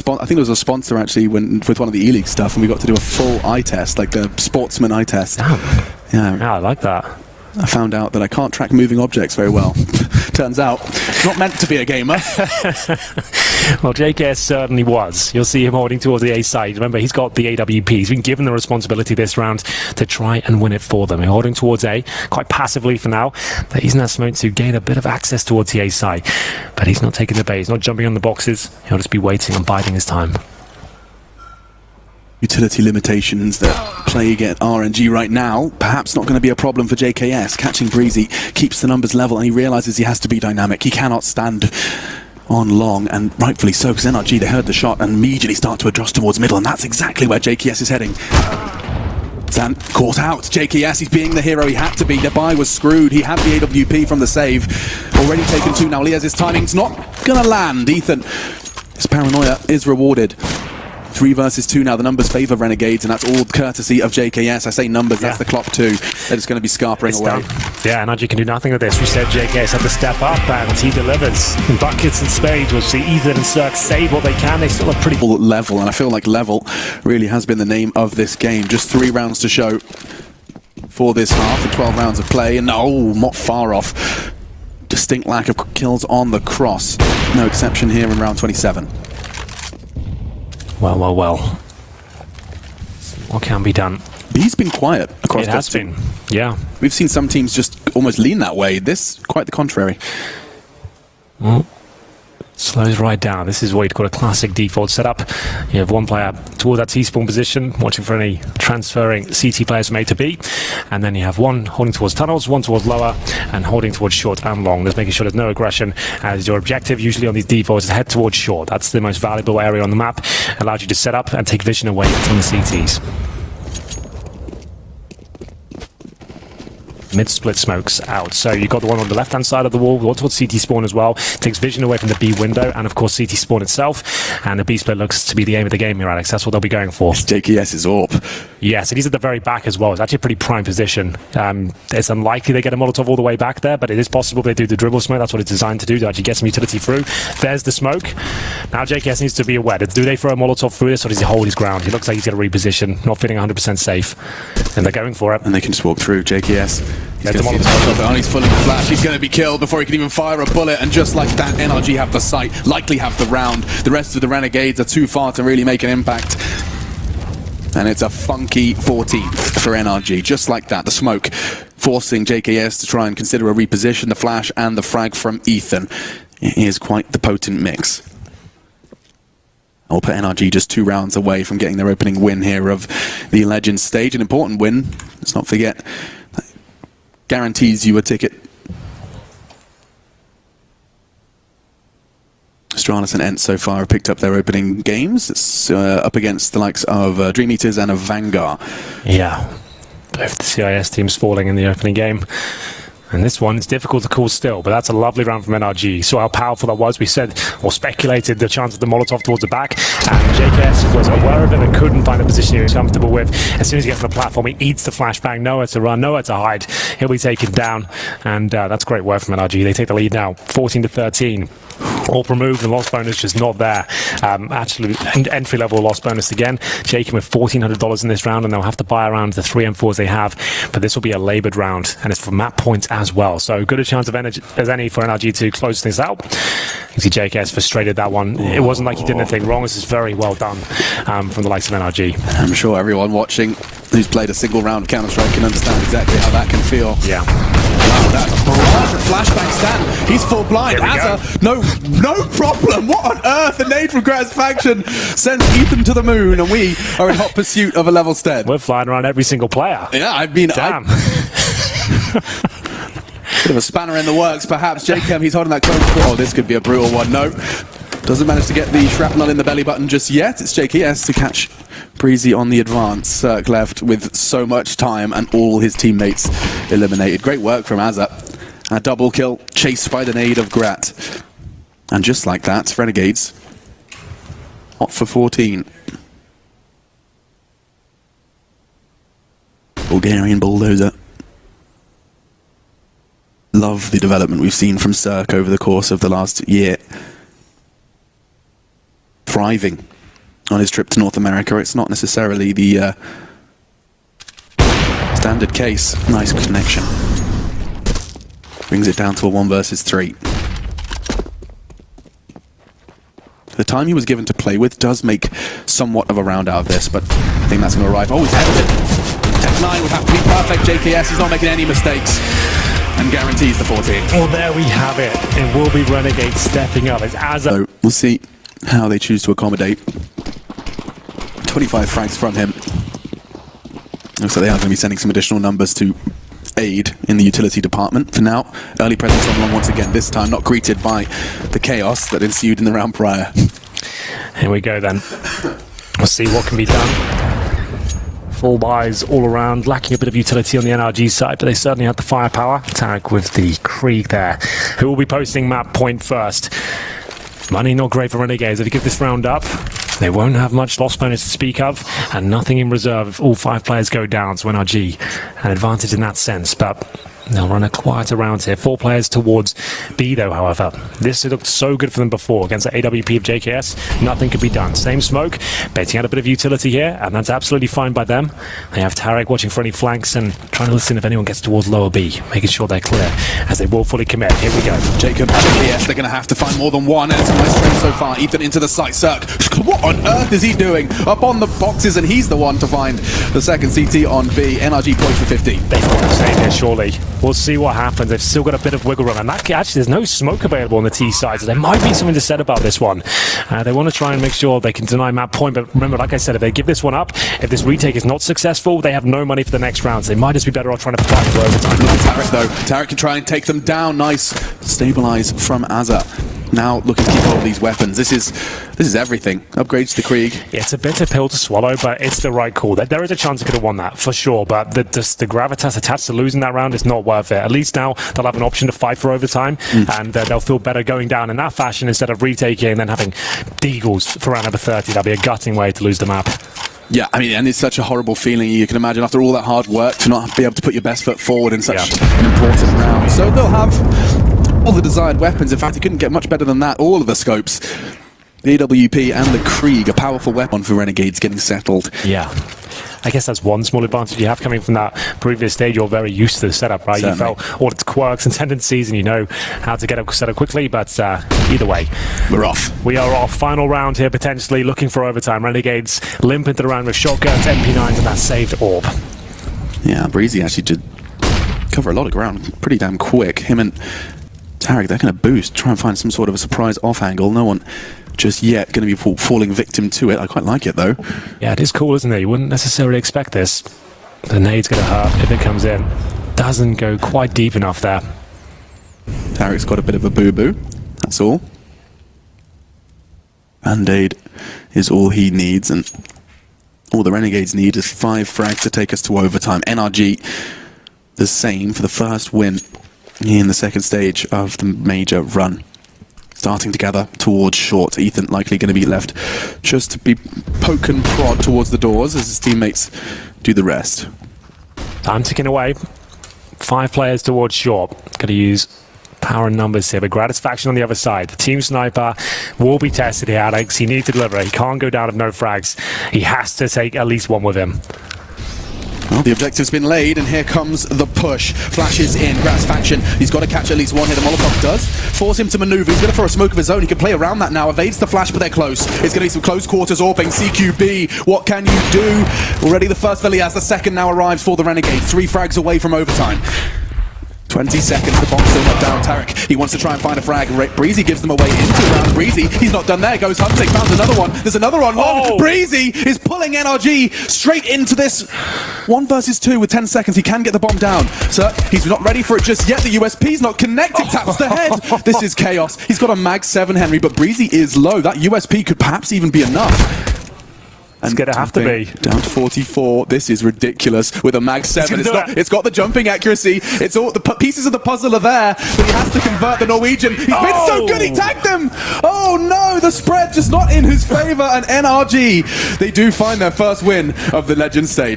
I think there was a sponsor actually with one of the E-League stuff, and we got to do a full eye test, like the sportsman eye test. Oh. Yeah, I like that. I found out that I can't track moving objects very well. Turns out, not meant to be a gamer. Well, JKS certainly was. You'll see him holding towards the A side. Remember, he's got the AWP. He's been given the responsibility this round to try and win it for them. He's holding towards A, quite passively for now. But he's now smoke to gain a bit of access towards the A side. But he's not taking the bait. He's not jumping on the boxes. He'll just be waiting and biding his time. Utility limitations that plague at RNG right now, perhaps not going to be a problem for JKS. Catching Breezy keeps the numbers level, and he realizes he has to be dynamic. He cannot stand on long, and rightfully so, because NRG, they heard the shot and immediately start to adjust towards middle, and that's exactly where JKS is heading. Zan caught out. JKS, he's being the hero he had to be. The buy was screwed. He had the AWP from the save. Already taken 2 now. Liaz's timing's not going to land. Ethan, his paranoia is rewarded. 3 versus 2 now. The numbers favour Renegades, and that's all courtesy of JKS. I say numbers, that's the clock too. They're just going to be scarpering away. Yeah, NRG can do nothing with this. We said JKS had to step up, and he delivers. In buckets and spades, we'll see Ethan and Cirque save what they can. They still have pretty level, and I feel like level really has been the name of this game. Just 3 rounds to show for this half, and 12 rounds of play, and not far off. Distinct lack of kills on the cross. No exception here in round 27. Well. What can be done? He's been quiet across it has been, yeah. We've seen some teams just almost lean that way. This, quite the contrary. Well, slows right down. This is what you'd call a classic default setup. You have one player toward that T-spawn position, watching for any transferring CT players from A to B, and then you have one holding towards tunnels, one towards lower, and holding towards short and long. Just making sure there's no aggression, as your objective usually on these defaults is head towards short. That's the most valuable area on the map. Allows you to set up and take vision away from the CTs. Mid-split smokes out. So you've got the one on the left-hand side of the wall, one towards CT spawn as well. Takes vision away from the B window, and of course CT spawn itself. And the B split looks to be the aim of the game here, Alex. That's what they'll be going for. It's JKS's AWP. Yes, and he's at the very back as well. It's actually a pretty prime position. It's unlikely they get a Molotov all the way back there, but it is possible they do the dribble smoke. That's what it's designed to do, to actually get some utility through. There's the smoke. Now JKS needs to be aware. Do they throw a Molotov through this, or does he hold his ground? He looks like he's going to reposition, not feeling 100% safe. And they're going for it. And they can just walk through. JKS. He's going to see the Molotov, he's fully flash. He's going to be killed before he can even fire a bullet. And just like that, NRG have the sight, likely have the round. The rest of the Renegades are too far to really make an impact. And it's a funky 14th for NRG. Just like that, the smoke forcing JKS to try and consider a reposition, the flash and the frag from Ethan. It is quite the potent mix. I'll put NRG just 2 rounds away from getting their opening win here of the Legends stage. An important win, let's not forget. That guarantees you a ticket. Astralis and Ent so far have picked up their opening games. It's up against the likes of Dream Eaters and of Vanguard. Yeah, both the CIS teams falling in the opening game. And this one is difficult to call still, but that's a lovely round from NRG. Saw how powerful that was. We said, or speculated, the chance of the Molotov towards the back. And JKS was aware of it and couldn't find a position he was comfortable with. As soon as he gets on the platform, he eats the flashbang. Nowhere to run, nowhere to hide. He'll be taken down. And that's great work from NRG. They take the lead now, 14-13. All removed, and loss bonus just not there. Absolute entry-level loss bonus again. Shaking with $1,400 in this round, and they'll have to buy around the 3 M4s they have. But this will be a laboured round, and it's for map points as well. So good a chance of as any for NRG to close things out. You see JKS frustrated that one. It wasn't like he did anything wrong. This is very well done from the likes of NRG. I'm sure everyone watching who's played a single round of Counter-Strike can understand exactly how that can feel. Yeah. Wow, that's a barrage of flashbang stand. He's full blind. Azza, no problem. What on earth? A nade from Graz Faction sends Ethan to the moon, and we are in hot pursuit of a level stead. We're flying around every single player. Yeah, I mean, damn. Bit of a spanner in the works, perhaps. JKM, he's holding that close. Oh, this could be a brutal one. No. Doesn't manage to get the shrapnel in the belly button just yet. It's JKS to catch Breezy on the advance. Cirque left with so much time and all his teammates eliminated. Great work from Azza. A double kill chased by the nade of Grat. And just like that, Renegades hot for 14. Bulgarian bulldozer. Love the development we've seen from Cirque over the course of the last year. Thriving on his trip to North America. It's not necessarily the standard case. Nice connection. Brings it down to a 1 versus 3. The time he was given to play with does make somewhat of a round out of this, but I think that's going to arrive. Oh, he's ahead of it. Tech 9 would have to be perfect. JKS is not making any mistakes and guarantees the 14. Well, there we have it. It will be Renegades stepping up. It's So we'll see how they choose to accommodate. 25 frags from him. Looks like they are going to be sending some additional numbers to aid in the utility department. For now, early presence on long once again, this time not greeted by the chaos that ensued in the round prior. Here we go then. We'll see what can be done. Full buys all around, lacking a bit of utility on the NRG side, but they certainly had the firepower. Tag with the Krieg there, who will be posting map point first. Money not great for Renegades. If you give this round up, they won't have much loss bonus to speak of, and nothing in reserve if all 5 players go down, so NRG an advantage in that sense, but they'll run a quieter round here. 4 players towards B though, however. This looked so good for them before against the AWP of JKS. Nothing could be done. Same smoke, baiting out a bit of utility here, and that's absolutely fine by them. They have Tarek watching for any flanks and trying to listen if anyone gets towards lower B, making sure they're clear as they will fully commit. Here we go. Jacob, JKS, they're going to have to find more than one, and it's a nice trade so far. Ethan into the site. Cirque, what on earth is he doing? Up on the boxes, and he's the one to find the second CT on B. NRG points for 50. They've got to save here, surely. We'll see what happens. They've still got a bit of wiggle room, and that, actually there's no smoke available on the T side, so there might be something to say about this one. They want to try and make sure they can deny map point, but remember, like I said, if they give this one up, if this retake is not successful, they have no money for the next round, so they might just be better off trying to fight for overtime. Look at Tarek though. Tarek can try and take them down. Nice stabilize from Azza. Now looking to keep hold of these weapons. This is everything. Upgrades to Krieg. Yeah, it's a bitter pill to swallow, but it's the right call. There is a chance he could have won that, for sure, but the gravitas attached to losing that round is not worth it. At least now they'll have an option to fight for overtime, and they'll feel better going down in that fashion instead of retaking and then having Deagles for round number 30. That'd be a gutting way to lose the map. Yeah, I mean, and it's such a horrible feeling. You can imagine after all that hard work to not be able to put your best foot forward in such an important round. So they'll have all the desired weapons. In fact, he couldn't get much better than that. All of the scopes. The AWP and the Krieg, a powerful weapon for Renegades getting settled. Yeah. I guess that's one small advantage you have coming from that previous stage. You're very used to the setup, right? Certainly. You felt all its quirks and tendencies, and you know how to get it set up quickly, but either way. We're off. We are off. Final round here, potentially looking for overtime. Renegades limp into the round with shotguns, MP9s, and that saved orb. Yeah, Breezy actually did cover a lot of ground pretty damn quick. Him and Tarek, they're going to boost, try and find some sort of a surprise off angle. No one just yet going to be falling victim to it. I quite like it though. Yeah, it is cool, isn't it? You wouldn't necessarily expect this. The nade's going to hurt if it comes in. Doesn't go quite deep enough there. Tarek's got a bit of a boo-boo, that's all. Band-Aid is all he needs, and all the Renegades need is 5 frags to take us to overtime. NRG, the same for the first win in the second stage of the major run. Starting to gather towards short. Ethan likely going to be left just to be poke and prod towards the doors as his teammates do the rest. Time ticking away. 5 players towards short. Going to use power and numbers here, but Gratisfaction on the other side. The team sniper will be tested here, Alex. He needs to deliver. He can't go down with no frags. He has to take at least one with him. Well, the objective's been laid, and here comes the push. Flashes in, Gratisfaction. He's got to catch at least one hit. The Molotov does force him to maneuver. He's going to throw a smoke of his own. He can play around that now. Evades the flash, but they're close. It's going to be some close quarters orbing. CQB, what can you do? Already the first Philly, as the second now arrives for the Renegade. 3 frags away from overtime. 20 seconds, the bomb's still not down. Tarek, he wants to try and find a frag. Breezy gives them away into round. Breezy, he's not done there, goes hunting, found another one. There's another one. Oh. Breezy is pulling NRG straight into this 1 versus 2 with 10 seconds. He can get the bomb down. So he's not ready for it just yet. The USP's not connected, taps the head. This is chaos. He's got a mag 7, Henry, but Breezy is low. That USP could perhaps even be enough. It's going to have to be. Down to 44. This is ridiculous with a mag 7. It's got the jumping accuracy. It's all the pieces of the puzzle are there, but he has to convert the Norwegian. He's been so good, he tagged him. Oh no, the spread just not in his favor, and NRG, they do find their first win of the Legend stage.